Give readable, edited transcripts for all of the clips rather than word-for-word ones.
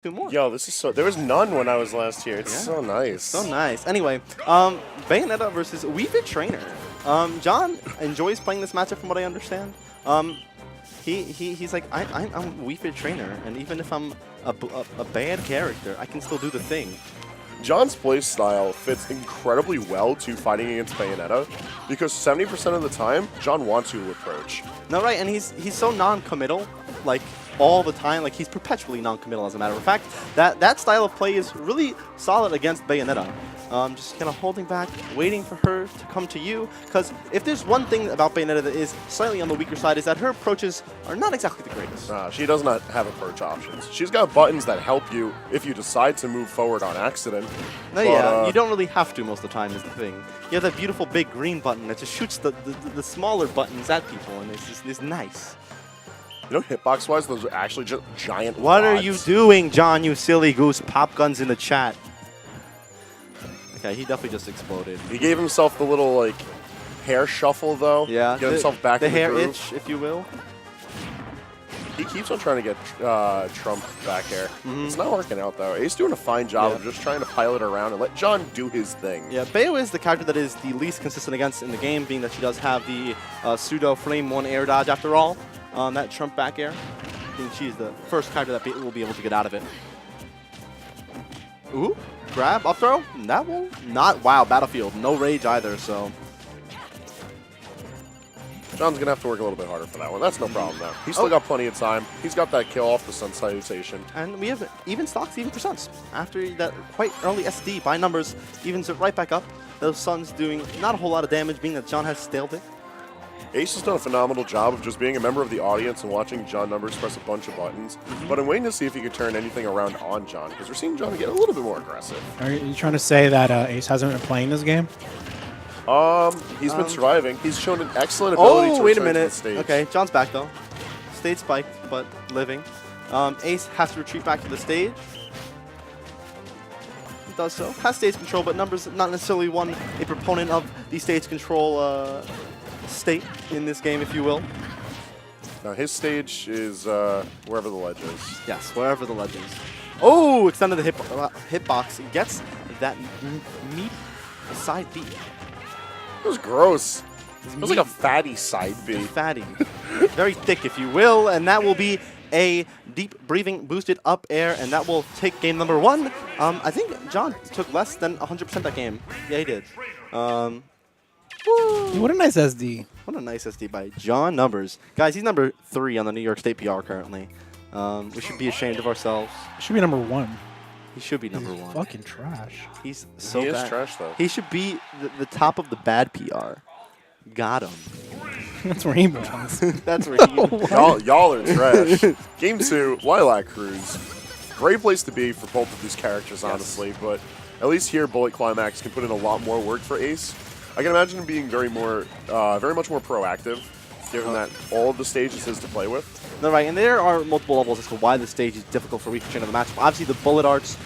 Two more. Yo, this is so. There was none when I was last here. It's so nice. So nice. Anyway, Bayonetta versus Weave Trainer. John enjoys playing this matchup, from what I understand. He's like, I'm Weave Trainer, and even if I'm a bad character, I can still do the thing. John's play style fits incredibly well to fighting against Bayonetta because 70% of the time, John wants you to approach. No, right, and he's so non-committal, like all the time. Like he's perpetually non-committal, as a matter of fact. That style of play is really solid against Bayonetta. Just kind of holding back, waiting for her to come to you. Because if there's one thing about Bayonetta that is slightly on the weaker side, is that her approaches are not exactly the greatest. She does not have approach options. She's got buttons that help you if you decide to move forward on accident. No, yeah, you don't really have to most of the time is the thing. You have that beautiful big green button that just shoots the smaller buttons at people, and it's nice. You know, hitbox-wise, those are actually just giant What are rods. you doing, John, you silly goose? Pop guns in the chat. Okay, he definitely just exploded. He gave himself the little, like, hair shuffle, though. Yeah. Get himself back in the hair groove. itch, if you will. He keeps on trying to get Trump back here. It's not working out, though. Ace doing a fine job of just trying to pilot around and let John do his thing. Yeah, Bayo is the character that is the least consistent against in the game, being that she does have the pseudo Flame 1 air dodge after all. That Trump back air. I think she's the first character that will be able to get out of it. Ooh, grab, up throw. That will not, wow, Battlefield. No rage either, so. John's going to have to work a little bit harder for that one. That's no problem, though. He's still got plenty of time. He's got that kill off the Sun Salutation. And we have even stocks, even percents. After that quite early SD by numbers, evens it right back up. Those Suns doing not a whole lot of damage, being that John has staled it. Ace has done a phenomenal job of just being a member of the audience and watching John Numbers press a bunch of buttons. But I'm waiting to see if he could turn anything around on John, because we're seeing John get a little bit more aggressive. Are you trying to say that Ace hasn't been playing this game? He's been surviving. He's shown an excellent ability to wait a return to minute. the stage. Okay, John's back though. Stage spiked, but living. Ace has to retreat back to the stage. He does so. Has stage control, but Numbers not necessarily a proponent of the stage control state in this game, if you will. Now his stage is wherever the ledge is. Yes, wherever the ledge is. Oh, extended the hitbox. Gets that meat side B. It was gross. It was like a fatty side B. Fatty. Very thick, if you will, and that will be a deep breathing boosted up air, and that will take game number 1. I think John took less than 100% that game. Yeah, he did. What a nice SD. What a nice SD by John Numbers. Guys, he's number 3 on the New York State PR currently. We should be ashamed of ourselves. He should be number 1. He should be number 1. Fucking trash. He's so He bad. is trash, though. He should be the top of the bad PR. Got him. That's where he belongs. That's where he Y'all are trash. Game 2, Lilac Cruise. Great place to be for both of these characters, honestly, but at least here, Bullet Climax can put in a lot more work for Ace. I can imagine him being very much more proactive, given that all of the stage is his to play with. No, right, and there are multiple levels as to why the stage is difficult for Weave Trainer in the matchup. Obviously, the bullet arts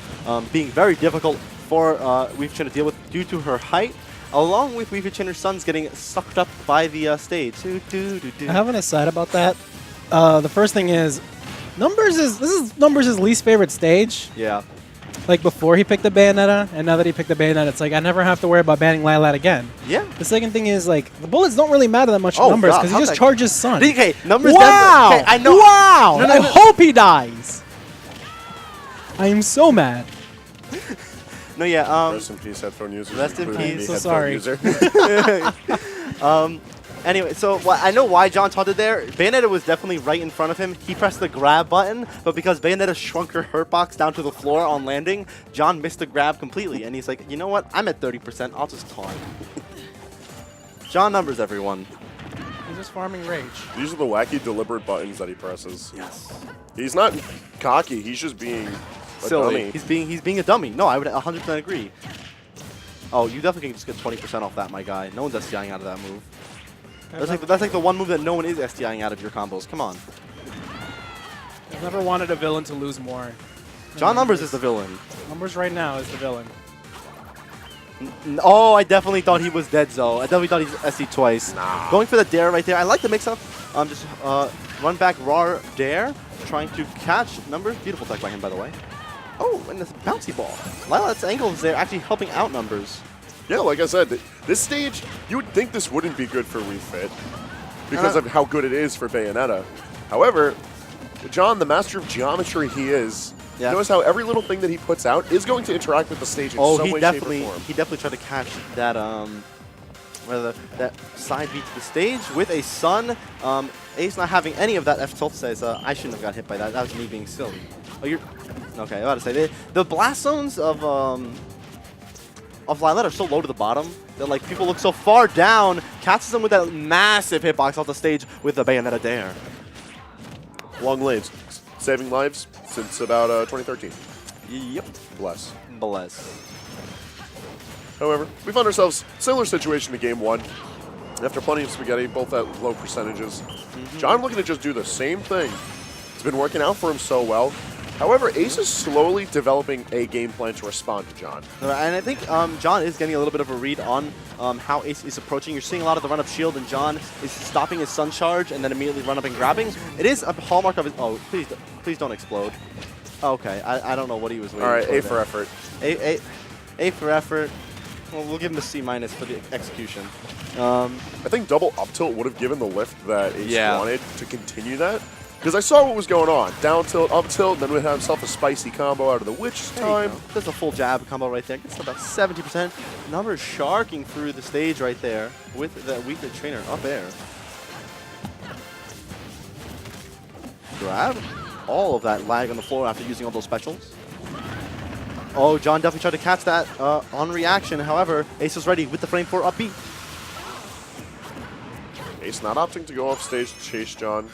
being very difficult for Weave Trainer to deal with due to her height, along with Weave Trainer's sons getting sucked up by the stage. I have an aside about that. The first thing is, this is Numbers' least favorite stage. Yeah. Like before he picked the Bayonetta, and now that he picked the Bayonetta, it's like I never have to worry about banning Lilat again. Yeah. The second thing is like the bullets don't really matter that much to Oh, Numbers God, because he just charges Sun. DK, Numbers. Wow! Okay, I know. Wow! No, I hope he dies. I am so mad. No, yeah. Rest in peace, headphone users. Rest in including peace. me, So headphone sorry. user. Anyway, so I know why John taunted there. Bayonetta was definitely right in front of him. He pressed the grab button, but because Bayonetta shrunk her hurt box down to the floor on landing, John missed the grab completely. And he's like, you know what? I'm at 30%. I'll just taunt. John Numbers, everyone. He's just farming rage. These are the wacky, deliberate buttons that he presses. Yes. He's not cocky. He's just being a Silly. dummy. He's being a dummy. No, I would 100% agree. Oh, you definitely can just get 20% off that, my guy. No one's SDIing out of that move. That's like the one move that no one is SDIing out of your combos. Come on. I've never wanted a villain to lose more. John Numbers is the villain. Numbers right now is the villain. Oh, I definitely thought he was dead, Zoe. I definitely thought he's SD twice. Nah. Going for the dare right there. I like the mix-up. Just run back raw dare, trying to catch Numbers. Beautiful tech by him, by the way. Oh, and this bouncy ball. Lilat's angles there actually helping out numbers. Yeah, like I said, this stage, you would think this wouldn't be good for Wii Fit because of how good it is for Bayonetta. However, John, the master of geometry he is, notice how every little thing that he puts out is going to interact with the stage in some way, shape, or form. He definitely tried to catch that that side beat to the stage with a Sun. Ace not having any of that F tilt says, I shouldn't have got hit by that. That was me being silly. Oh, you're okay. I was about to say the blast zones of Lilat are so low to the bottom that like people look so far down, catches them with that massive hitbox off the stage with the Bayonetta Dare. Long lanes, saving lives since about 2013. Yep. Bless. However, we found ourselves similar situation to game 1. After plenty of spaghetti, both at low percentages. John looking to just do the same thing. It's been working out for him so well. However, Ace is slowly developing a game plan to respond to John. And I think John is getting a little bit of a read on how Ace is approaching. You're seeing a lot of the run-up shield, and John is stopping his Sun Charge and then immediately run up and grabbing. It is a hallmark of his... Oh, please don't explode. Okay, I don't know what he was waiting for. All right, A for effort. A for effort. Well, we'll give him a C- for the execution. I think double up tilt would have given the lift that Ace wanted to continue that. Because I saw what was going on. Down tilt, up tilt, then would have himself a spicy combo out of the witch time. There's a full jab combo right there. Gets to about 70%. Numbers sharking through the stage right there with the weaker trainer up air. Grab all of that lag on the floor after using all those specials. Oh, John definitely tried to catch that on reaction. However, Ace is ready with the frame 4 up B. Ace not opting to go off stage to chase John.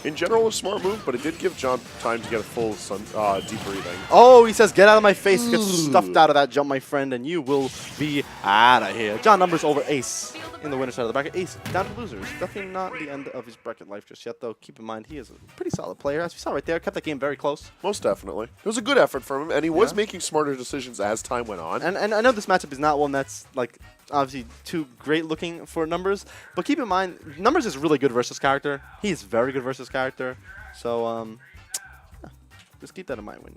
In general, a smart move, but it did give John time to get a full deep breathing. Oh, he says, get out of my face. Get stuffed out of that jump, my friend, and you will be out of here. John numbers over Ace in the winner's side of the bracket. Ace down to losers. Definitely not the end of his bracket life just yet, though. Keep in mind, he is a pretty solid player. As we saw right there, kept that game very close. Most definitely. It was a good effort from him, and he was making smarter decisions as time went on. And I know this matchup is not one that's, like, obviously too great looking for Numbers, but keep in mind, Numbers is really good versus character. He is very good versus character. So, just keep that in mind when,